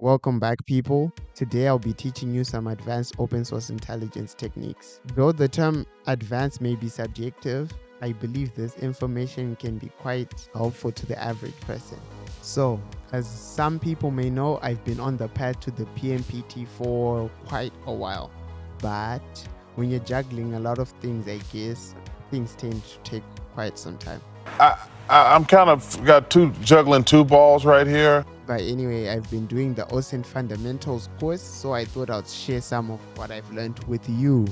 Welcome back, people. Today I'll be teaching you some advanced open source intelligence techniques. Though the term advanced may be subjective, I believe this information can be quite helpful to the average person. So, as some people may know, I've been on the path to the PMPT for quite a while. But when you're juggling a lot of things, I guess things tend to take quite some time. I'm kind of juggling two balls right here. But anyway, I've been doing the OSINT fundamentals course, so I thought I'd share some of what I've learned with you.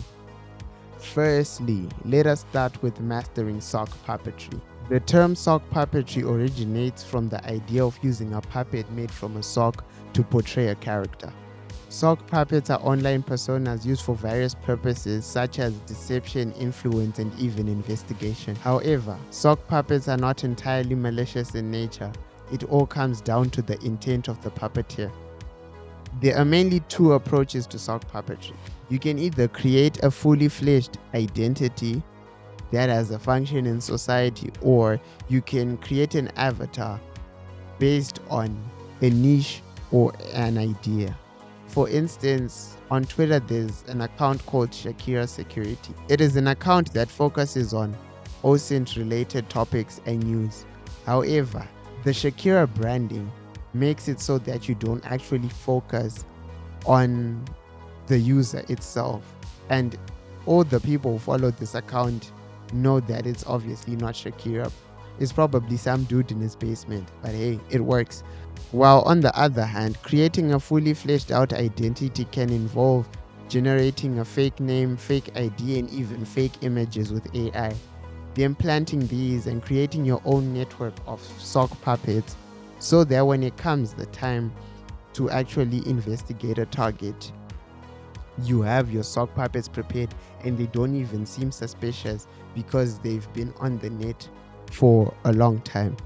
Firstly, let us start with mastering sock puppetry. The term sock puppetry originates from the idea of using a puppet made from a sock to portray a character. Sock puppets are online personas used for various purposes such as deception, influence, and even investigation. However, sock puppets are not entirely malicious in nature. It all comes down to the intent of the puppeteer. There are mainly two approaches to sock puppetry. You can either create a fully fledged identity that has a function in society, or you can create an avatar based on a niche or an idea. For instance, on Twitter, there's an account called Shakira Security. It is an account that focuses on OSINT related topics and news. However, the Shakira branding makes it so that you don't actually focus on the user itself. And all the people who follow this account know that it's obviously not Shakira. It's probably some dude in his basement, but hey, it works. While on the other hand, creating a fully fleshed out identity can involve generating a fake name, fake ID, and even fake images with AI. Then planting these and creating your own network of sock puppets so that when it comes the time to actually investigate a target, you have your sock puppets prepared and they don't even seem suspicious because they've been on the net for a long time.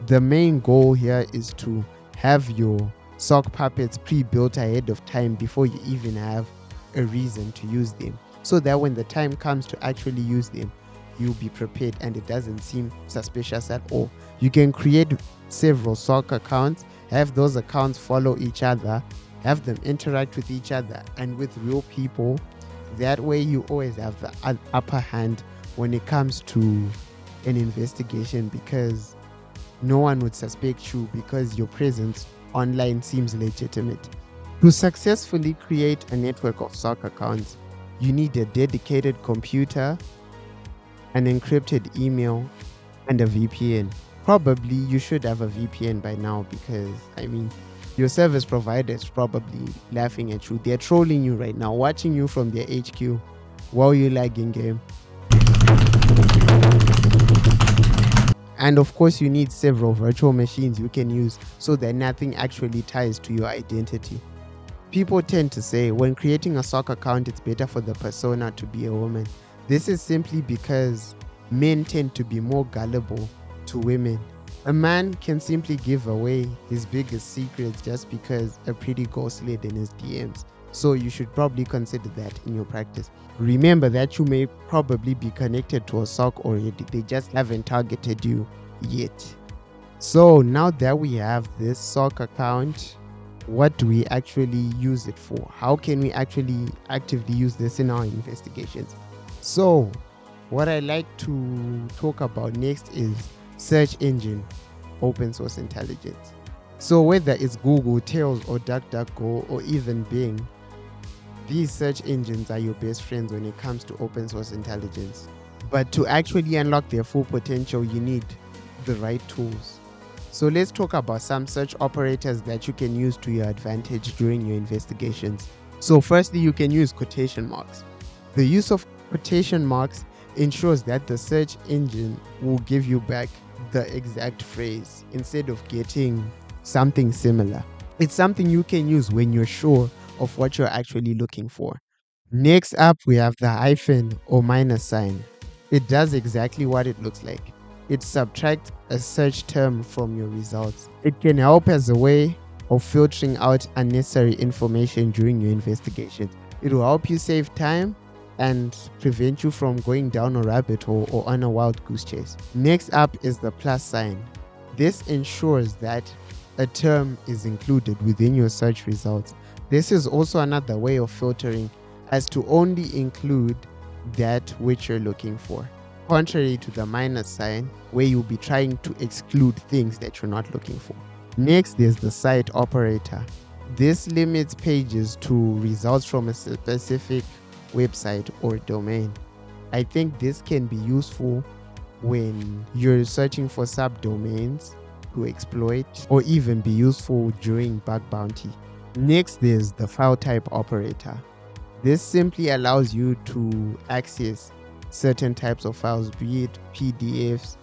The main goal here is to have your sock puppets pre-built ahead of time before you even have a reason to use them, so that when the time comes to actually use them, you'll be prepared and it doesn't seem suspicious at all. You can create several sock accounts, have those accounts follow each other, have them interact with each other and with real people. That way you always have the upper hand when it comes to an investigation, because no one would suspect you because your presence online seems legitimate. To successfully create a network of sock accounts, you need a dedicated computer, an encrypted email, and a VPN. Probably you should have a VPN by now because, your service provider is probably laughing at you. They're trolling you right now, watching you from their HQ while you're lagging game. And of course, you need several virtual machines you can use so that nothing actually ties to your identity. People tend to say when creating a sock account, it's better for the persona to be a woman. This is simply because men tend to be more gullible to women. A man can simply give away his biggest secrets just because a pretty girl slid in his DMs. So you should probably consider that in your practice. Remember that you may probably be connected to a sock already. They just haven't targeted you yet. So now that we have this sock account, what do we actually use it for? How can we actually actively use this in our investigations? So what I like to talk about next is search engine open source intelligence. So whether it's Google, Tails, or DuckDuckGo, or even Bing, these search engines are your best friends when it comes to open source intelligence. But to actually unlock their full potential, you need the right tools. So let's talk about some search operators that you can use to your advantage during your investigations. So firstly, you can use quotation marks. The use of quotation marks ensures that the search engine will give you back the exact phrase instead of getting something similar. It's something you can use when you're sure of what you're actually looking for. Next up, we have the hyphen or minus sign. It does exactly what it looks like. It subtracts a search term from your results. It can help as a way of filtering out unnecessary information during your investigations. It will help you save time and prevent you from going down a rabbit hole or on a wild goose chase. Next up is the plus sign. This ensures that a term is included within your search results. This is also another way of filtering, as to only include that which you're looking for, contrary to the minus sign where you'll be trying to exclude things that you're not looking for. Next is the cite operator. This limits pages to results from a specific website or domain. I think this can be useful when you're searching for subdomains to exploit, or even be useful during bug bounty. Next, there's the file type operator. This simply allows you to access certain types of files, be it PDFs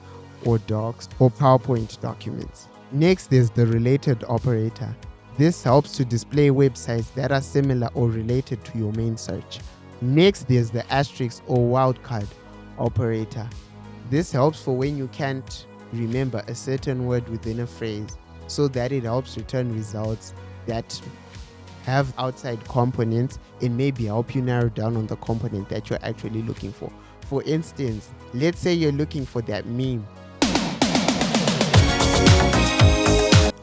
or docs or PowerPoint documents. Next, there's the related operator. This helps to display websites that are similar or related to your main search. Next, there's the asterisk or wildcard operator. This helps for when you can't remember a certain word within a phrase, so that it helps return results that have outside components and maybe help you narrow down on the component that you're actually looking for. For instance, let's say you're looking for that meme.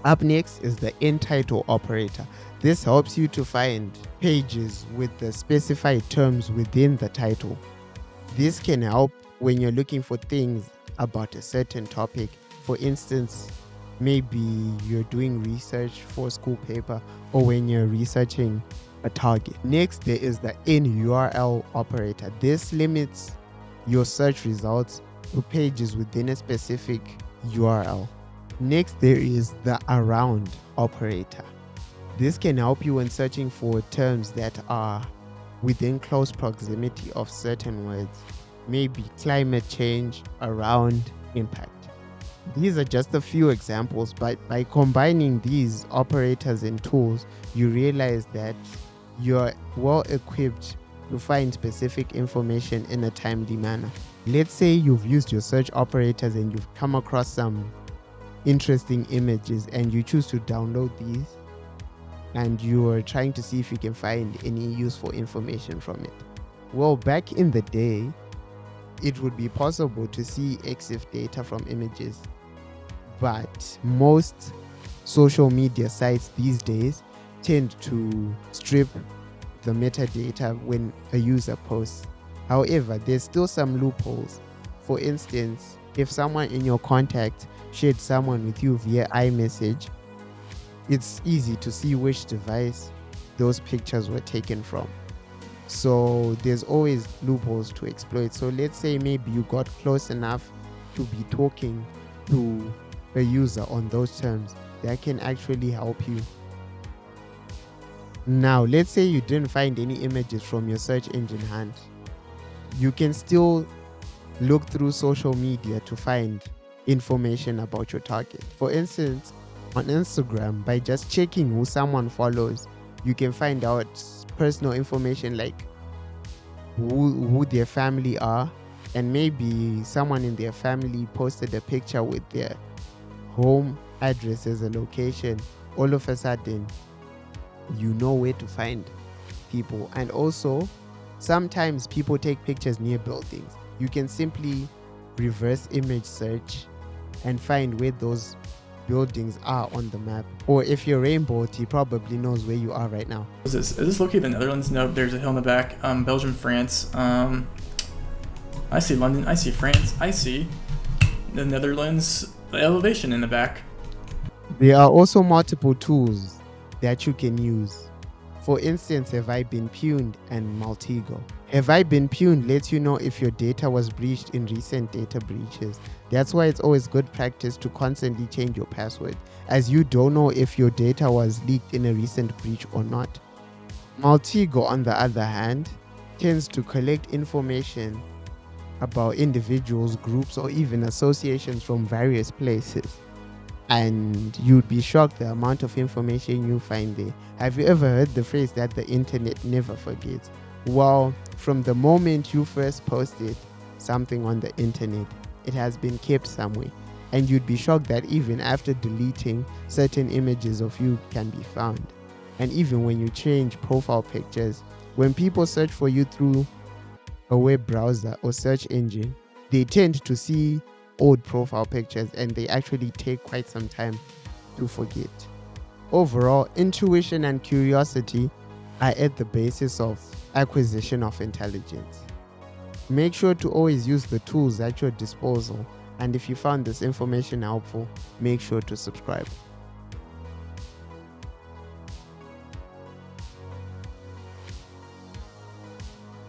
Up next is the end title operator. This helps you to find pages with the specified terms within the title. This can help when you're looking for things about a certain topic. For instance, maybe you're doing research for a school paper, or when you're researching a target. Next, there is the in URL operator. This limits your search results to pages within a specific URL. Next, there is the around operator. This can help you when searching for terms that are within close proximity of certain words, maybe climate change, around, impact. These are just a few examples, but by combining these operators and tools, you realize that you're well equipped to find specific information in a timely manner. Let's say you've used your search operators and you've come across some interesting images and you choose to download these, and you're trying to see if you can find any useful information from it. Well, back in the day, it would be possible to see EXIF data from images, but most social media sites these days tend to strip the metadata when a user posts. However, there's still some loopholes. For instance, if someone in your contact shared someone with you via iMessage, it's easy to see which device those pictures were taken from. So there's always loopholes to exploit. So let's say maybe you got close enough to be talking to a user on those terms. That can actually help you. Now, let's say you didn't find any images from your search engine hunt. You can still look through social media to find information about your target. For instance, on Instagram, by just checking who someone follows, you can find out personal information like who their family are, and maybe someone in their family posted a picture with their home address as a location. All of a sudden, you know where to find people. And also, sometimes people take pictures near buildings. You can simply reverse image search and find where those buildings are on the map. Or if you're Rainbow, he probably knows where you are right now. Is this located in the Netherlands? No, there's a hill in the back. Belgium, France. I see London. I see France. I see the Netherlands. The elevation in the back. There are also multiple tools that you can use. For instance, Have I Been Pwned and Maltego. Have I Been Pwned lets you know if your data was breached in recent data breaches. That's why it's always good practice to constantly change your password, as you don't know if your data was leaked in a recent breach or not. Maltego, on the other hand, tends to collect information about individuals, groups, or even associations from various places. And you'd be shocked the amount of information you find there. Have you ever heard the phrase that the internet never forgets? Well, from the moment you first posted something on the internet, it has been kept somewhere. And you'd be shocked that even after deleting, certain images of you can be found. And even when you change profile pictures, when people search for you through a web browser or search engine, they tend to see old profile pictures, and they actually take quite some time to forget. Overall, intuition and curiosity are at the basis of acquisition of intelligence. Make sure to always use the tools at your disposal, and if you found this information helpful, make sure to subscribe.